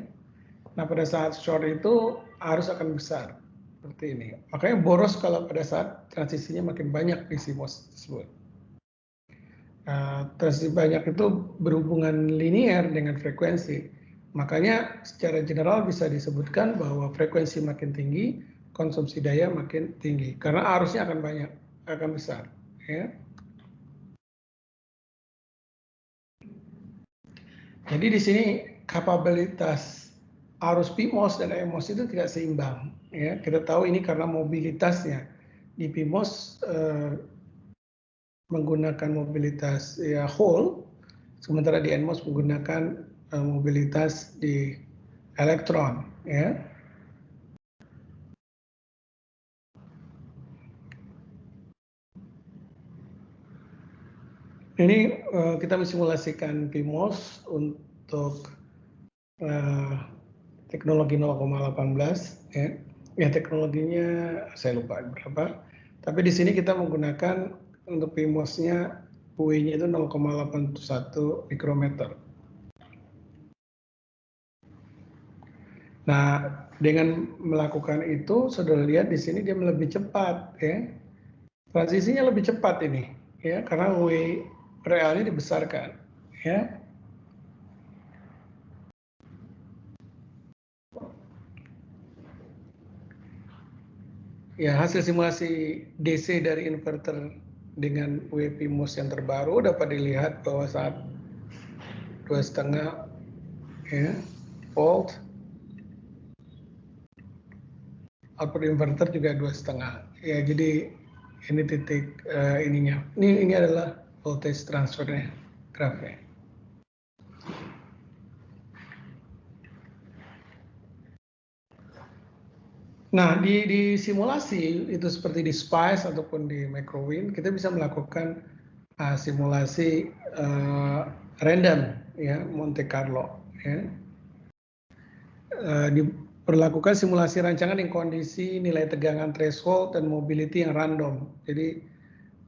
[SPEAKER 1] Nah pada saat short itu arus akan besar seperti ini. Makanya boros kalau pada saat transisinya makin banyak di CMOS tersebut. Transisi banyak itu berhubungan linear dengan frekuensi. Makanya secara general bisa disebutkan bahwa frekuensi makin tinggi, konsumsi daya makin tinggi karena arusnya akan banyak, akan besar ya. Jadi di sini kapabilitas arus PMOS dan NMOS itu tidak seimbang ya. Kita tahu ini karena mobilitasnya. Di PMOS menggunakan mobilitas ya hole, sementara di NMOS menggunakan mobilitas di elektron ya. Ini kita mensimulasikan PMOS untuk teknologi 0,18 ya. Ya teknologinya saya lupa berapa. Tapi di sini kita menggunakan untuk PMOS-nya UI-nya itu 0,81 mikrometer. Nah, dengan melakukan itu, saudara lihat di sini dia lebih cepat, ya. Transisinya lebih cepat ini, ya, karena UI realnya dibesarkan, ya. Ya, hasil simulasi DC dari inverter dengan UI PMOS yang terbaru dapat dilihat bahwa saat 2,5 ya, volt, output inverter juga 2,5. Ya, jadi ini titik ininya. Ini adalah voltage transfernya, grafnya. Nah, di simulasi itu seperti di SPICE ataupun di Microwin, kita bisa melakukan simulasi random, ya, Monte Carlo, ya. Diperlakukan simulasi rancangan yang kondisi nilai tegangan threshold dan mobility yang random. Jadi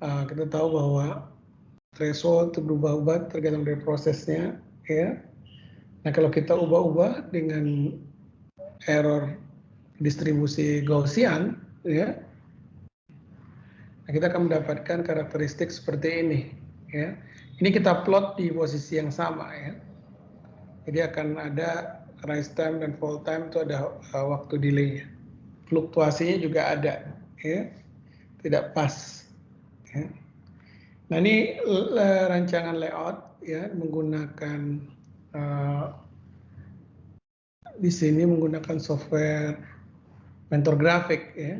[SPEAKER 1] kita tahu bahwa threshold itu berubah-ubah tergantung dari prosesnya, ya. Nah, kalau kita ubah-ubah dengan error distribusi Gaussian, ya, nah, kita akan mendapatkan karakteristik seperti ini, ya. Ini kita plot di posisi yang sama, ya. Jadi akan ada rise time dan fall time itu ada waktu delay-nya. Fluktuasinya juga ada, ya. Tidak pas, ya. Nah, ini rancangan layout, ya, menggunakan di sini menggunakan software mentor grafik, ya.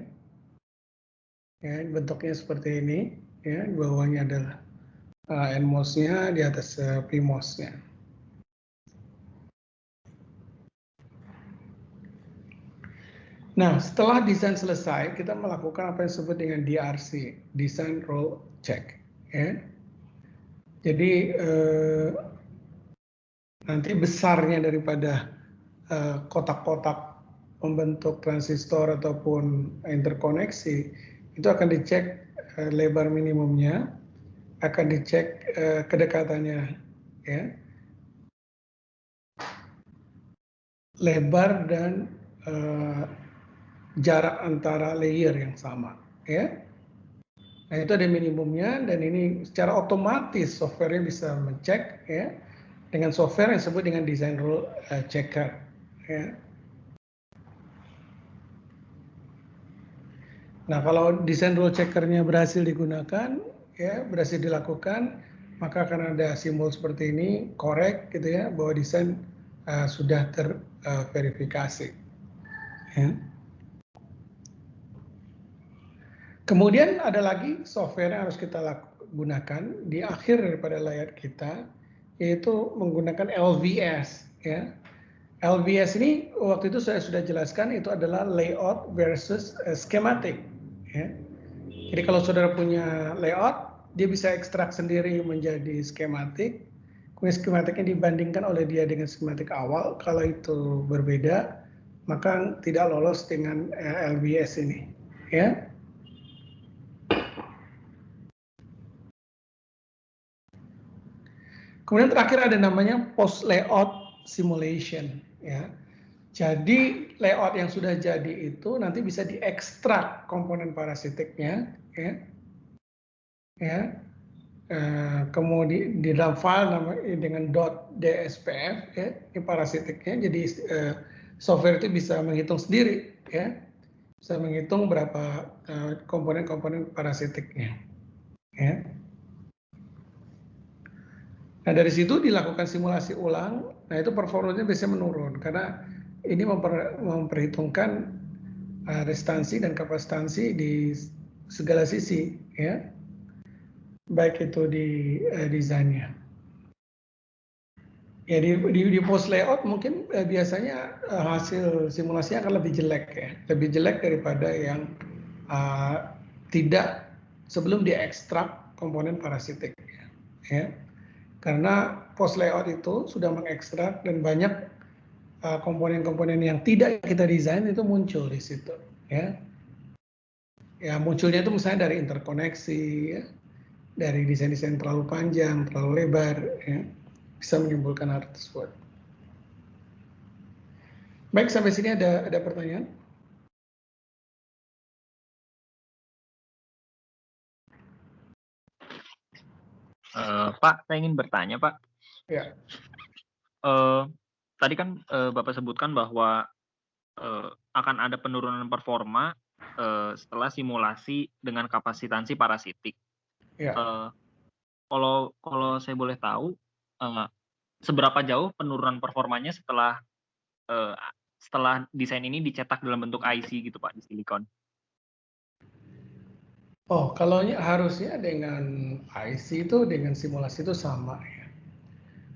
[SPEAKER 1] Ya, bentuknya seperti ini, ya. Di bawahnya adalah NMOS-nya, di atas PMOS-nya. Nah, setelah desain selesai, kita melakukan apa yang disebut dengan DRC, Design Rule Check, ya. Jadi nanti besarnya daripada kotak-kotak pembentuk transistor ataupun interkoneksi itu akan dicek lebar minimumnya, akan dicek kedekatannya, ya, lebar dan jarak antara layer yang sama, ya. Nah, itu ada minimumnya dan ini secara otomatis softwarenya bisa mencek, ya, dengan software yang disebut dengan design rule checker, ya. Nah, kalau design rule checkernya berhasil digunakan, ya, berhasil dilakukan, maka akan ada simbol seperti ini, correct, gitu ya, bahwa desain sudah terverifikasi, ya. Kemudian ada lagi software yang harus kita gunakan di akhir daripada layar kita, yaitu menggunakan LVS, ya. LVS ini waktu itu saya sudah jelaskan itu adalah layout versus schematic, ya. Jadi kalau saudara punya layout, dia bisa ekstrak sendiri menjadi schematic. Kemudian schematicnya dibandingkan oleh dia dengan schematic awal. Kalau itu berbeda, maka tidak lolos dengan LVS ini, ya. Kemudian terakhir ada namanya post layout simulation, ya. Jadi layout yang sudah jadi itu nanti bisa diekstrak komponen parasitiknya, ya. Ya. Kemudian di dalam file dengan .dspf, ya, ini parasitiknya. Jadi software itu bisa menghitung sendiri, ya. Bisa menghitung berapa komponen-komponen parasitiknya, ya. Nah, dari situ dilakukan simulasi ulang. Nah, itu performanya biasanya menurun karena ini memperhitungkan restansi dan kapasitansi di segala sisi, ya, baik itu di desainnya. Ya, di post layout mungkin biasanya hasil simulasinya akan lebih jelek, ya, lebih jelek daripada yang tidak sebelum diekstrak komponen parasitik, ya. Karena post layout itu sudah mengekstrak dan banyak komponen-komponen yang tidak kita desain itu muncul di situ, ya. Ya munculnya itu misalnya dari interkoneksi, ya, dari desain-desain terlalu panjang, terlalu lebar, ya, bisa menimbulkan hal tersebut. Baik, sampai sini ada pertanyaan?
[SPEAKER 2] Pak, saya ingin bertanya, Pak.
[SPEAKER 1] Ya.
[SPEAKER 2] Tadi kan Bapak sebutkan bahwa akan ada penurunan performa setelah simulasi dengan kapasitansi parasitik.
[SPEAKER 1] Ya.
[SPEAKER 2] Kalau saya boleh tahu, seberapa jauh penurunan performanya setelah desain ini dicetak dalam bentuk IC gitu Pak, di silikon?
[SPEAKER 1] Oh, kalau harusnya dengan IC itu dengan simulasi itu sama ya.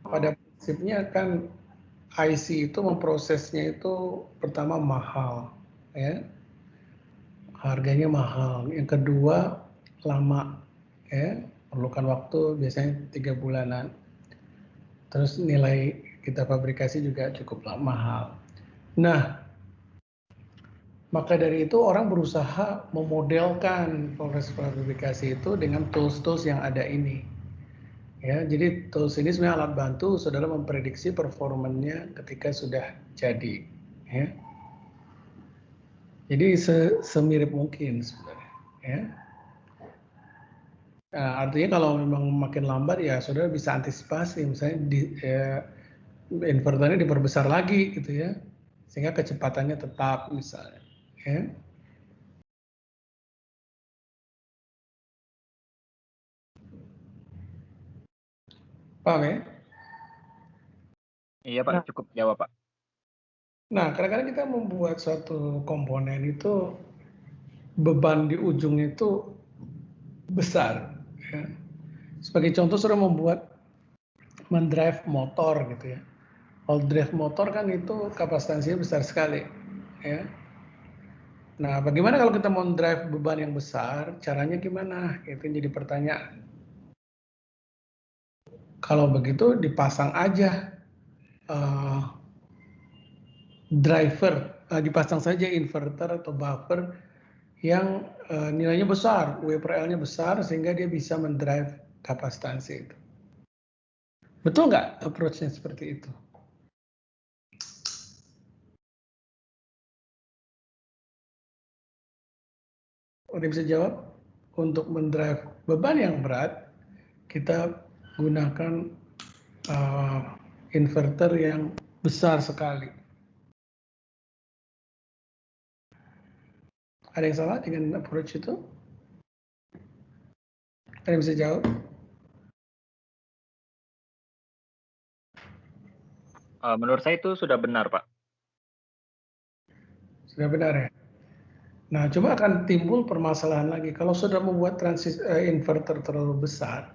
[SPEAKER 1] Pada prinsipnya kan IC itu memprosesnya itu pertama mahal, ya, harganya mahal. Yang kedua lama, ya, perlukan waktu biasanya 3 bulanan. Terus nilai kita fabrikasi juga cukup mahal. Nah, maka dari itu orang berusaha memodelkan proses fabrikasi itu dengan tools-tools yang ada ini. Ya, jadi tools ini sebenarnya alat bantu saudara memprediksi performanya ketika sudah jadi. Ya. Jadi semirip mungkin sebenarnya. Ya. Nah, artinya kalau memang makin lambat ya saudara bisa antisipasi, misalnya inverternya diperbesar lagi gitu ya, sehingga kecepatannya tetap misalnya. Ya. Paham ya?
[SPEAKER 2] Iya Pak, cukup jawab Pak.
[SPEAKER 1] Nah, kadang-kadang kita membuat suatu komponen itu beban di ujungnya itu besar. Ya. Sebagai contoh, sudah mendrive motor gitu ya. Kalau drive motor kan itu kapasitasnya besar sekali. Ya. Nah, bagaimana kalau kita mau drive beban yang besar? Caranya gimana? Itu jadi pertanyaan. Kalau begitu dipasang aja driver, dipasang saja inverter atau buffer yang nilainya besar, W per L-nya besar, sehingga dia bisa mendrive kapasitansi itu. Betul nggak approach-nya seperti itu? Udah bisa jawab? Untuk mendrive beban yang berat, kita gunakan inverter yang besar sekali. Ada yang salah dengan approach itu? Ada yang bisa jawab?
[SPEAKER 2] Menurut saya itu sudah benar Pak.
[SPEAKER 1] Sudah benar ya? Nah, coba akan timbul permasalahan lagi. Kalau sudah membuat inverter terlalu besar,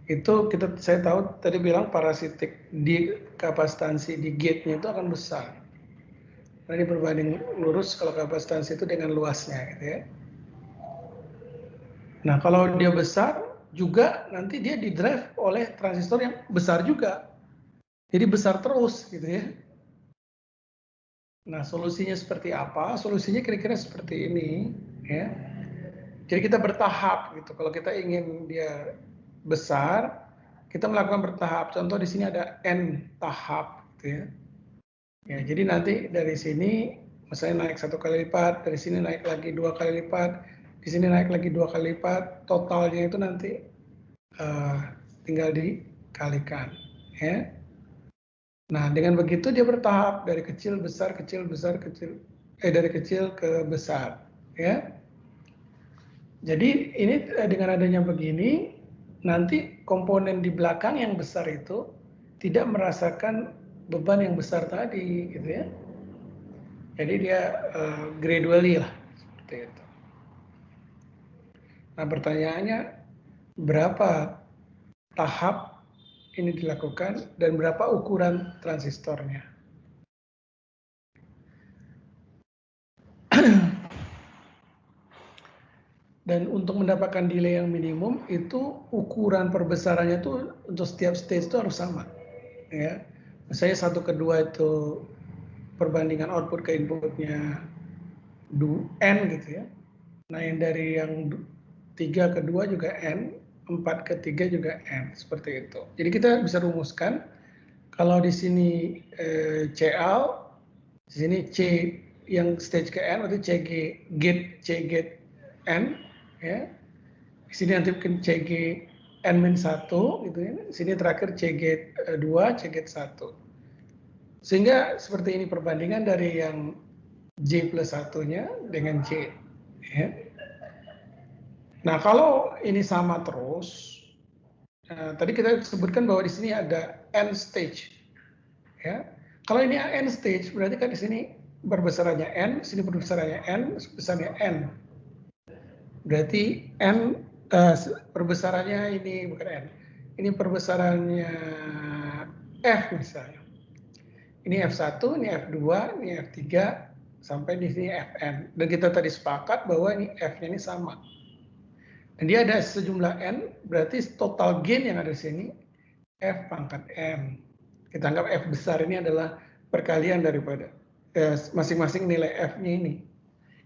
[SPEAKER 1] itu saya tahu tadi bilang parasitik di kapasitansi di gate-nya itu akan besar. Nah, ini berbanding lurus kalau kapasitansi itu dengan luasnya gitu ya. Nah, kalau dia besar juga nanti dia didrive oleh transistor yang besar juga. Jadi besar terus gitu ya. Nah, solusinya seperti apa? Solusinya kira-kira seperti ini ya. Jadi kita bertahap gitu. Kalau kita ingin dia besar, kita melakukan bertahap. Contoh di sini ada N tahap gitu ya. Ya, jadi nanti dari sini misalnya naik 1 kali lipat, dari sini naik lagi 2 kali lipat, di sini naik lagi 2 kali lipat, totalnya itu nanti tinggal dikalikan ya. Nah, dengan begitu dia bertahap dari kecil besar kecil besar kecil dari kecil ke besar ya. Jadi ini dengan adanya begini nanti komponen di belakang yang besar itu tidak merasakan beban yang besar tadi gitu ya. Jadi dia gradually lah seperti itu. Nah, pertanyaannya berapa tahap ini dilakukan dan berapa ukuran transistornya? Dan untuk mendapatkan delay yang minimum itu ukuran perbesarannya itu untuk setiap stage itu harus sama. Ya, misalnya 1/2 itu perbandingan output ke inputnya N gitu ya. Nah, yang dari yang 3 ke 2 juga N, 4 ke 3 juga N, seperti itu. Jadi kita bisa rumuskan, kalau di sini CL, di sini C yang stage ke N, berarti CG gate, C gate N, ya. Di sini nanti mungkin CG N-1, gitu ya. Di sini terakhir C gate 2, C gate 1. Sehingga seperti ini perbandingan dari yang J plus 1-nya dengan J. Ya. Nah, kalau ini sama terus, tadi kita sebutkan bahwa di sini ada N stage. Ya. Kalau ini N stage, berarti kan di sini berbesarannya N, sini berbesarannya N, besarnya N. Berarti N, perbesarannya ini bukan N, ini perbesarannya F misalnya. Ini F1, ini F2, ini F3, sampai di sini Fn. Dan kita tadi sepakat bahwa ini F-nya ini sama. Dan dia ada sejumlah N, berarti total gain yang ada di sini F pangkat N. Kita anggap F besar ini adalah perkalian daripada masing-masing nilai F-nya ini.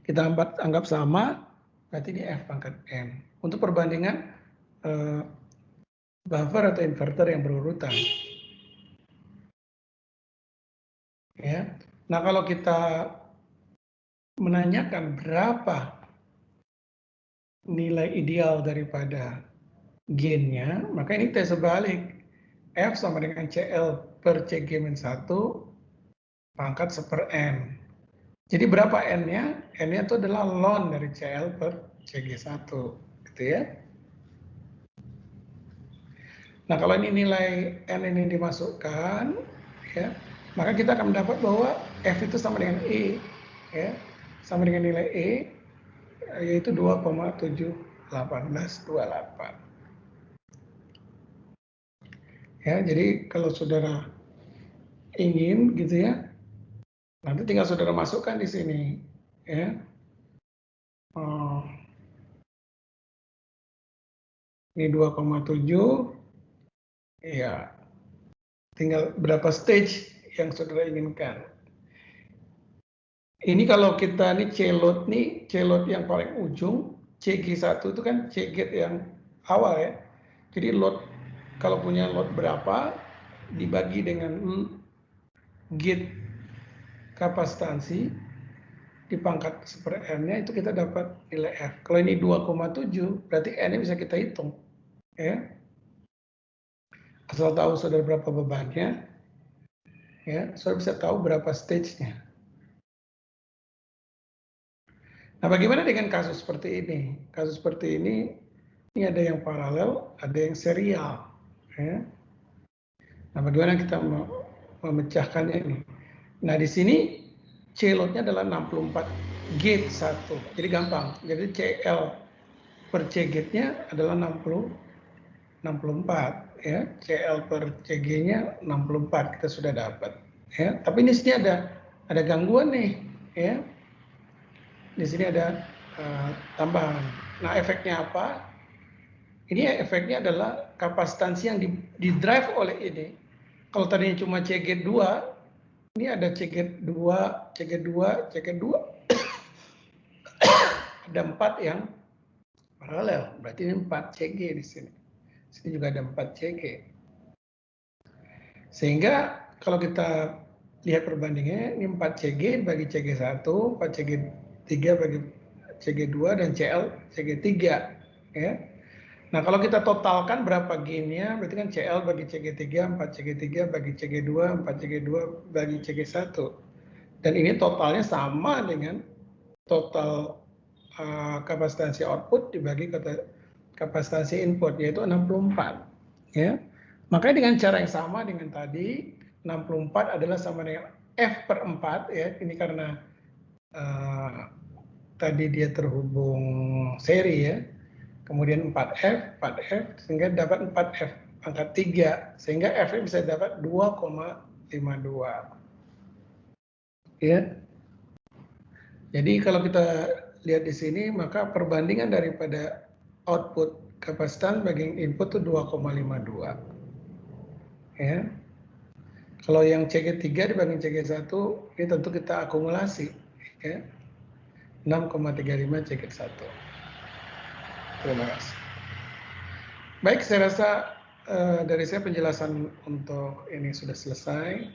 [SPEAKER 1] Kita anggap sama, berarti ini F pangkat N. Untuk perbandingan buffer atau inverter yang berurutan. Ya. Nah, kalau kita menanyakan berapa nilai ideal daripada gainnya, maka ini tes sebalik. F sama dengan CL per CG-1 pangkat 1/N. Jadi berapa N-nya? N-nya itu adalah ln dari CL per CG1. Gitu ya. Nah, kalau ini nilai N ini dimasukkan, ya, maka kita akan mendapat bahwa F itu sama dengan E. Ya, sama dengan nilai E, yaitu 2,71828. Ya, jadi kalau saudara ingin gitu ya, nanti tinggal saudara masukkan di sini, ya. Ini 2,7, ya. Tinggal berapa stage yang saudara inginkan. Ini kalau kita nih C-load yang paling ujung, CG1 itu kan C-gate yang awal ya. Jadi load, kalau punya load berapa, dibagi dengan gate kapasitansi, di pangkat 1/N-nya itu kita dapat nilai F. Kalau ini 2,7, berarti N-nya bisa kita hitung. Ya. Asal tahu saudara berapa bebannya, ya, saudara bisa tahu berapa stage-nya. Nah, bagaimana dengan kasus seperti ini? Kasus seperti ini ada yang paralel, ada yang serial. Ya. Nah, bagaimana kita memecahkannya ini? Nah, di sini C-load-nya adalah 64 gate 1. Jadi gampang. Jadi CL per C-gate-nya adalah 64. Ya. CL per CG-nya 64. Kita sudah dapat. Ya. Tapi di sini ada gangguan nih. Ya. Di sini ada tambahan. Nah, efeknya apa? Ini efeknya adalah kapasitansi yang di-drive oleh ini. Kalau tadinya cuma CG2, ini ada CG2, CG2, CG2. Ada 4 yang paralel. Berarti ini 4 CG di sini. Di sini juga ada 4 CG. Sehingga kalau kita lihat perbandingannya, ini 4 CG bagi CG1, 4 CG3 bagi CG2, dan CL CG3. Ya. Nah, kalau kita totalkan berapa gainnya, berarti kan CL bagi CG3, 4 CG3 bagi CG2, 4 CG2 bagi CG1. Dan ini totalnya sama dengan total kapasitansi output dibagi kapasitansi input, yaitu 64. Ya. Makanya dengan cara yang sama dengan tadi, 64 adalah sama dengan F per 4. Ya. Ini karena tadi dia terhubung seri ya. Kemudian 4F, sehingga dapat 4F pangkat 3, sehingga F-nya bisa dapat 2,52. Ya. Jadi kalau kita lihat di sini, maka perbandingan daripada output kapasitan bagi input itu 2,52. Ya. Kalau yang CG3 dibanding CG1, ini tentu kita akumulasi. Ya. 6,35 cekit 1. Terima kasih. Baik, saya rasa dari saya penjelasan untuk ini sudah selesai.